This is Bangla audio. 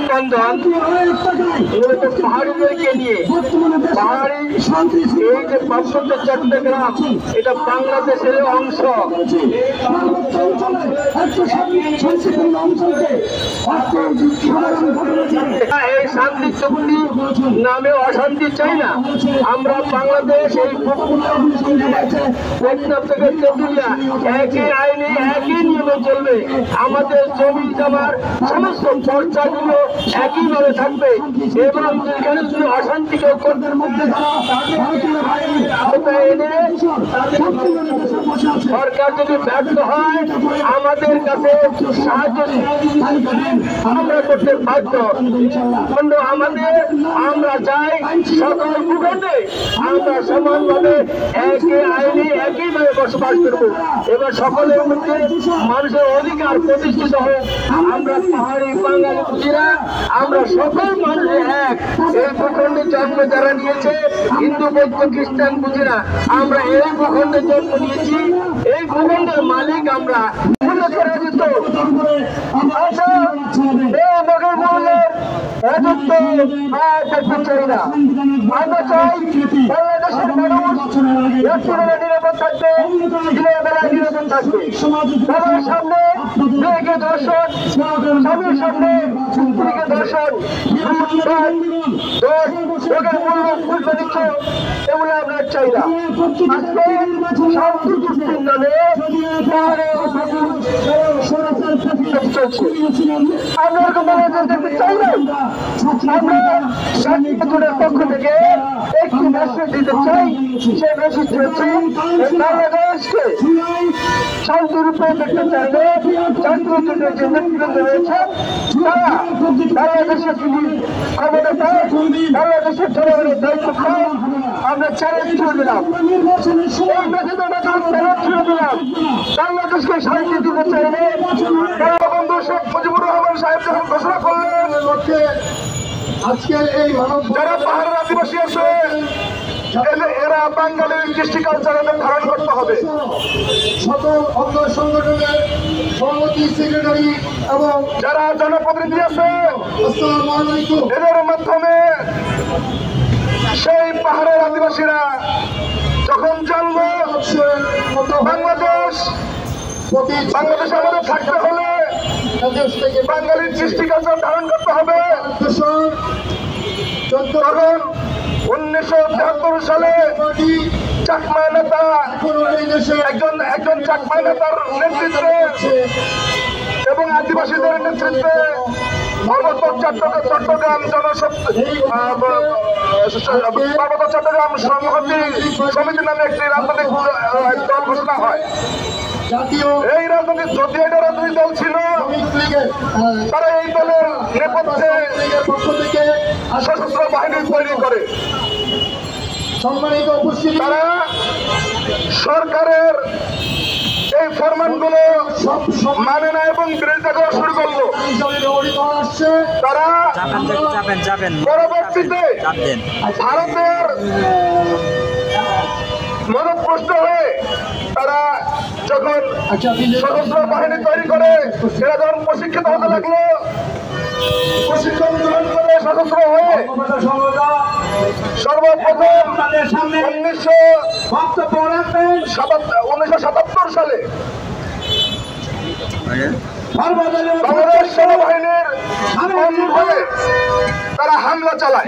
বন্ধন মূলত পাহাড়িদেরকে নিয়ে পাহাড়ি এই যে পার্বত্য চট্টগ্রাম এটা বাংলাদেশের অংশ। এই শান্তি চুক্তি নামে অশান্তি চাই না আমরা। বাংলাদেশ এই থেকে তেঁতুলিয়া একই আইনে একই নিয়মে চলবে। আমাদের জমি জমার সমস্ত চর্চাগুলো একইভাবে থাকবে এবং এখানে যদি অশান্তি কেউ করদের মধ্যে এনে সরকার যদি ব্যর্থ হয় আমাদের কাছে সাহায্য আমরা করতে বাধ্য। কিন্তু আমরা চাই সকল ভূখণ্ডে আমরা সমানভাবে একই আইনে একইভাবে বসবাস করবো। এবার সকলের মধ্যে মানুষের অধিকার প্রতিষ্ঠিত হোক। আমরা পাহাড়ি বাঙালি বুঝিরা আমরা সকল মানুষে এক। এই ভূখণ্ডে জন্ম যারা নিয়েছে হিন্দু বৌদ্ধ খ্রিস্টান বুঝিরা আমরা এই ভূখণ্ডে জন্ম নিয়েছি। এই ভূখণ্ডের মালিক আমরা। নিরাপদ থাকবে নিরাপদ থাকবে সবার সামনে মেয়েকে দর্শন স্বামীর সামনে স্ত্রীকে দর্শন এগুলো আমরা চাই না। আজকে শান্তি চুক্তির নামে চলছে। আমরা এরকম দেখতে চাই না। আমরা শান্তিপুরের পক্ষ থেকে একটি মেসেজ দিতে চাই। সেই মেসেজটি হচ্ছে বাংলাদেশকে শান্তিরূপে দেখতে চাইলে জাতীয় জোটের যে নেতৃবৃন্দ রয়েছে তারা বাংলাদেশের ক্ষমতা পায়, বাংলাদেশের জনগণের দায়িত্ব পায়। আমরা চ্যালেঞ্জ ছুড়ে দিলাম এই মেসেজের মাধ্যমে চ্যালেঞ্জ ছুড়ে দিলাম। বাংলাদেশকে শান্তি দিতে চাইলে বঙ্গবন্ধু শেখ মুজিবুর রহমান সাহেব যখন ঘোষণা করলেন আজকের এই মানব যারা পাহাড়ের আদিবাসী আছে এরা বাঙালির কৃষ্টি কালচারের ধারণ করতে হবে। সকল অঙ্গ সংগঠনের সভাপতি সেক্রেটারি এবং যারা জনপ্রতিনিধি আছে এদের মাধ্যমে সেই পাহাড়ের আদিবাসীরা যখন জানবো বাংলাদেশ আমাদের থাকতে হলে বাঙালির কৃষ্টি কালচার ধারণ করতে হবে। তখন 1973 সালে চাকমা নেতা একজন চাকমা নেতার নেতৃত্বে এবং আদিবাসীদের নেতৃত্বে পার্বত্য চট্টগ্রাম সংহতি সমিতি নামে একটি রাজনৈতিক দল ঘোষণা হয়। এই রাজনৈতিক যদি এটা রাজনৈতিক দল ছিল তারা এই দলের নেপথ্যে সশস্ত্র বাহিনী তৈরি করে। সম্মানিত উপস্থিতি তারা সরকারের এই ফরমানগুলো মানে না এবং বিরোধিতা করা শুরু করলো। তারা পরবর্তীতে ভারতের মদতপুষ্ট হয়ে তারা যখন সশস্ত্র বাহিনী তৈরি করে এরা যখন প্রশিক্ষিত হতে লাগলো, প্রশিক্ষণ গ্রহণ করে সশস্ত্র হয়ে সর্বপ্রথম 1977 সালে বাংলাদেশ সেনাবাহিনীর তারা হামলা চালায়।